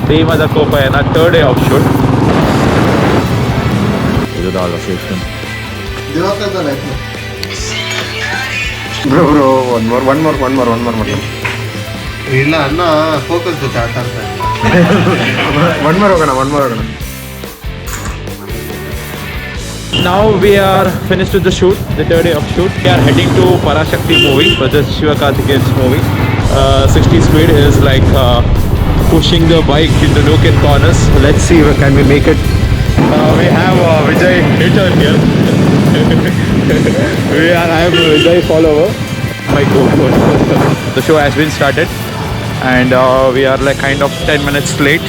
ಶ್ರೀಮದ ಕೋಪಯನ third day of shoot. ಇದು the location. Bro, one more. ಇಲ್ಲ ಅಣ್ಣ ಫೋಕಸ್ ಜೊತೆ ಆಟ ಆಡ್ತಾ one more ಹೋಗೋಣ. Now we are finished with the shoot, the third day of shoot. We are heading to Parashakti movie, which is Sivakarthikeyan's movie. 60 speed is like pushing the bike into nook and corners. Let's see, can we make it? We have Vijay hater here. I am Vijay follower. My co-host. The show has been started, and we are like kind of 10 minutes late.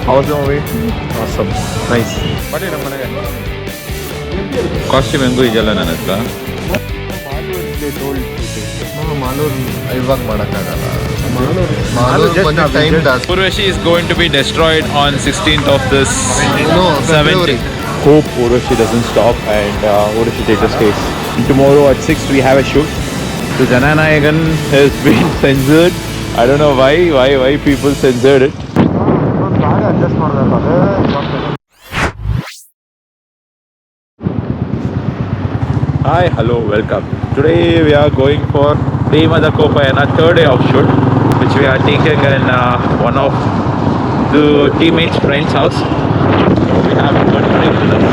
How was the movie? Awesome, nice. What is the costume ಹೆಂಗೂ ಇದೆಯಲ್ಲ ನನ್ನ ಹತ್ರ. ಇವಾಗ ಮಾಡೋಕ್ಕಾಗಲ್ಲ. Urvashi is going to be destroyed on 16th of this 17th. Hope Urvashi doesn't stop and Urvashi Theatre stays. Tomorrow at 6 we have a shoot. So Jananayagan has been censored. I don't know why people censored it. Hi, hello, welcome. Today we are going for ಶ್ರೀಮದ ಕೋಪಯನ third day of shoot, which we are taking in one of the teammates' friend's house. We have one friend with us,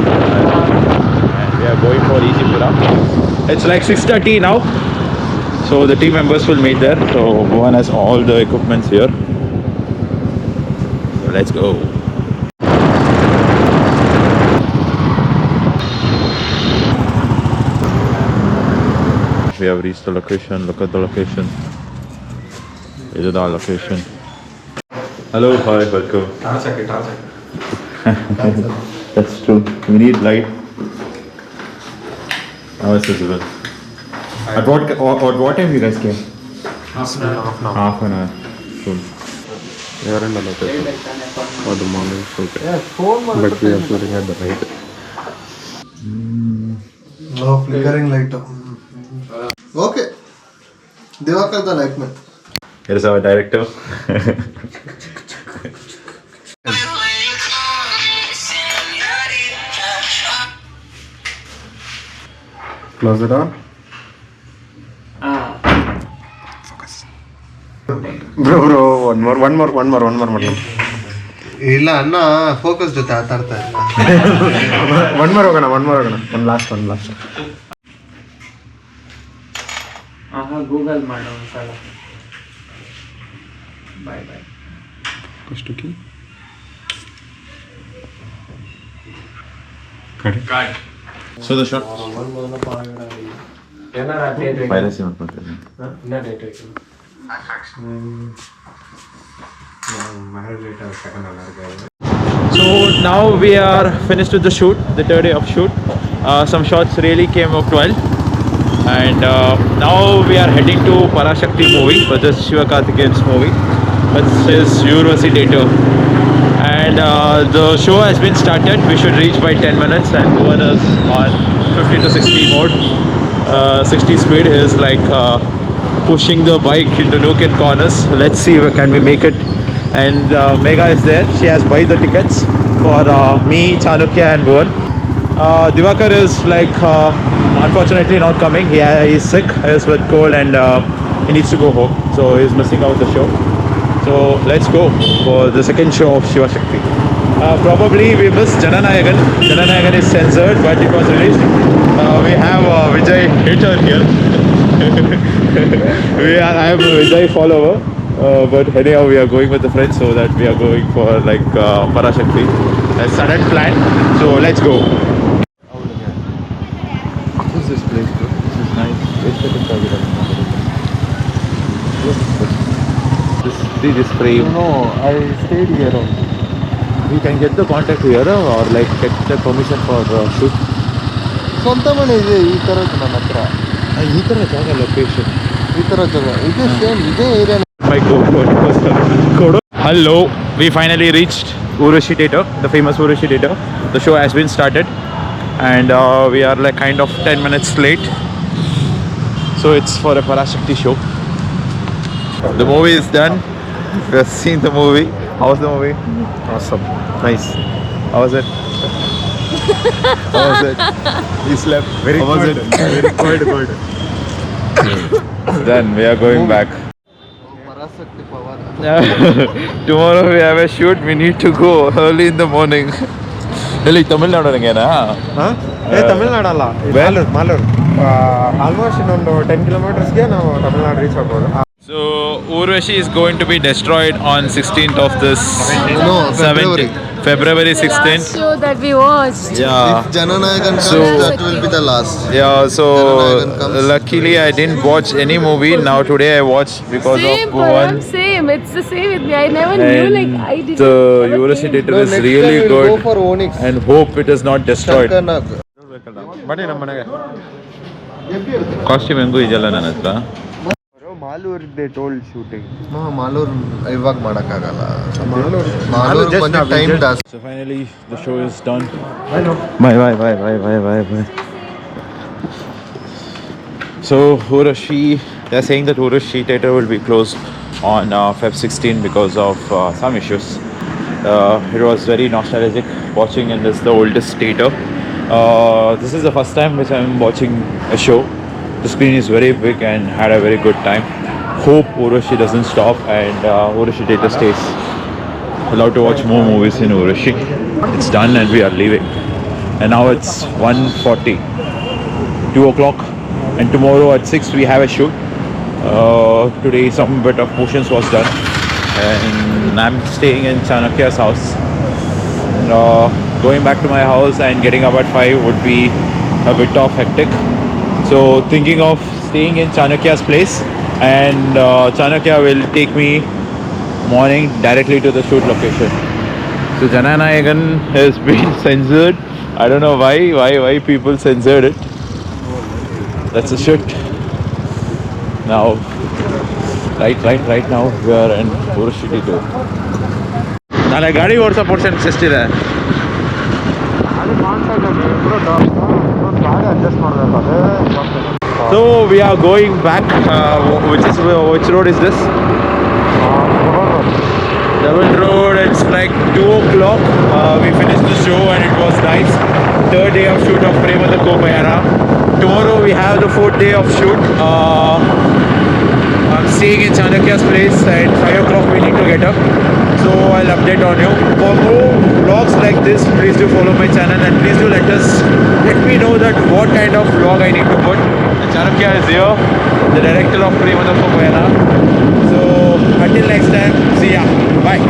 and we are going for Ejipura. It's like 6:30 now, so the team members will meet there. So Bhuvan has all the equipments here. So let's go. We have reached the location. Look at the location. This is the location. Hello, hi, welcome. That's true. We need light. How is this event? At what time you guys came? Half an hour. Cool. We are in the location for the morning shoot. But we are shooting at the night. Flickering light. Okay ದಿವಾಕರ್ದ light man. Here is our director. Close it on. Focus. Bro, one more. ಇಲ್ಲ ಅಣ್ಣ focus ಜೊತೆ ಆಟ ಆಡ್ತಾ ಇಲ್ಲ. one more ಹೋಗೋಣ. One last. Google ಮಾಡೋ ಒಂದ್ಸಲ. ಬಾಯ್ First key. Cut. So the shot. Piracy ಮಾಡ್ಕೊಳ್ತೀನಿ. So now we are finished with the shoot, the third day of shoot. Some shots really came out well, and now we are heading to Parashakti movie, which is Sivakarthikeyan's movie, which is Urvashi Theatre. And the show has been started. We should reach by 10 minutes, and Bhuvan is on 50 to 60 mode. 60 speed is like pushing the bike into nook and corners. Let's see, can we make it? And Megha is there. She has buy the tickets for me, Chanukya and Bhuvan. Divakar is like unfortunately not coming. He is sick. He is with cold and he needs to go home. So he's missing out the show. So let's go for the second show of Shiva Shakti. Probably we missed Jananayagan. Jananayagan is censored, but it was released. We have Vijay hater here. I am Vijay follower. But anyhow, we are going with the friends, so that we are going for like Parashakti. A sudden plan, so let's go. What is this place? This is nice. See this frame. No, I stayed here only. We can get the contact here or like get the permission for shoot. ಸ್ವಂತ ಮನೆ ಇದೆ ಈ ಥರದ್ದು ನನ್ನ ಹತ್ರ. ಈ ಥರ ಜಾಗ ಲೊಕೇಶನ್. ಈ ಥರ ಜಾಗ ಇದೆ ಸೇಮ್ ಇದೇ area. My Hello, we finally reached Urvashi Theatre, the famous Urvashi Theatre. The show has been started, and we are like kind of 10 minutes late. So it's for a Parashakti show. The movie is done. We have seen the movie. How was the movie? Awesome. Nice. How was it? How was it? You slept. Very How was good. it? Very good. Then we are going back. Parasakthi power. Tomorrow we have a shoot. We need to go early in the morning. ಎಲ್ಲಿ ತಮಿಳ್ನಾಡೋರಿಗೇನಾ? ತಮಿಳ್ನಾಡಲ್ಲ Malur almost ಇನ್ನೊಂದು 10 ಕಿಲೋಮೀಟರ್ಸ್ಗೆ ನಾವು Tamil Nadu reach ಆಗ್ಬೋದು. So Urvashi is going to be destroyed on 16th of this No, February. February 16th. Last show that we watched. Yeah. If Jananayagan comes, So- that will be the last. Yeah, so Jananayagan comes. luckily I didn't watch any movie. Now today I watched because Same, of Param, one. same. It's the same with me. I never knew, like, I And didn't. the never Urvashi came. theatre No, is next really time we'll good. go for Onyx. And hope it is not destroyed. Shankar Nag. ಬನ್ನಿ ನಮ್ಮ ಮನೆಗೆ. Costume ಹೆಂಗೂ ಇದೆಯಲ್ಲ ನನ್ನ ಹತ್ರ. ಮಾಲೂರ್ದೆ told shooting. Malur ಇವಾಗ ಮಾಡೋಕ್ಕಾಗಲ್ಲ. Malur Malur just ಬಂದು now, ಟೈಮ್ just- ಜಾಸ್ತಿ. So finally the show is done. Bye. So Urvashi, they are saying that Urvashi theatre will be closed on Feb 16 because of some issues. It was very nostalgic watching in this, the oldest theatre. This is the first time which I am watching a show. The screen is very big and had a very good time. Hope Urvashi doesn't stop and Urvashi theatre stays. Allowed to watch more movies in Urvashi. It's done and we are leaving. And now it's 1:40, 2 o'clock, and tomorrow at 6 we have a shoot. Today some bit of motions was done, and I'm staying in Chanakya's house. And, going back to my house and getting up at 5 would be a bit of hectic. So thinking of staying in Chanakya's place, and Chanakya will take me morning directly to the shoot location. So Jananayagan has been censored. I don't know why people censored it. That's a shoot. Now, right now we are in Urvashi too. ನಾಳೆ ಗಾಡಿ ಓಡಿಸೋ portions ಎಷ್ಟಿದೆ? ಗಾಡಿ adjust ಮಾಡಬೇಕು ಅದೇ. So we are going back. Which road is this? Double Road. It's like 2 o'clock. We finished the show and it was nice. Third day of shoot of Prema the Kopayana. Tomorrow we have the fourth day of shoot. I'm staying in Chanakya's place at 5 o'clock. We need to get up. So I'll update on you. For more vlogs like this, please do follow my channel and please do let me know that what kind of vlog I need to put. Chanakya is here, the director of Prema the Kopayana. So until next time, see ya. Bye.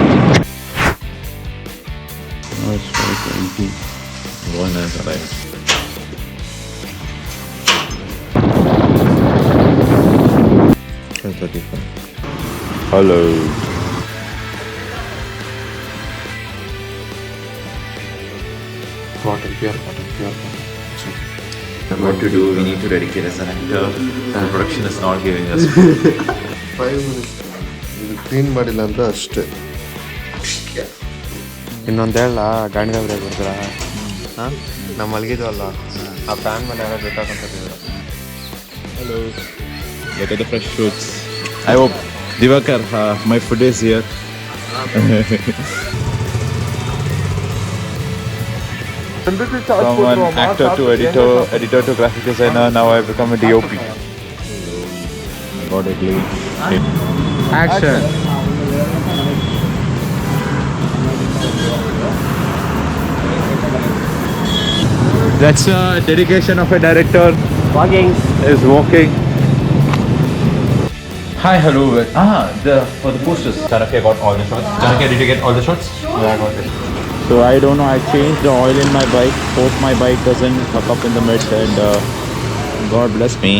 One has arrived. Hello. What to do? We need to dedicate as an actor. The production is not giving us. 5 minutes. ಇದು clean ಮಾಡಿಲ್ಲ ಅಂತ ಅಷ್ಟೇ. ಇನ್ನೊಂದು ಹೇಳ ಗಾಂಡಿದ ಬರ್ತೀರಾ? ಹಾಂ ನಾವು ಮಲಗಿದ್ವಲ್ಲ ಆ ಫ್ಯಾನ್ ಮೇಲೆ ಯಾರೋ ಬೇಕಾಗಂತಿದ್ರು. Hello. Look at the fresh fruits. I hope Divakar, my food is here. From an actor to editor to graphic designer, now I've become a DOP. Got it, Lee. Action. That's a dedication of a director. Is walking. Hi, hello. For the posters, Chanakya got all the shots. Chanakya, did you get all the shots? Yeah, I got it. So I don't know. I changed the oil in my bike. Hope my bike doesn't fuck up in the mid. And God bless me.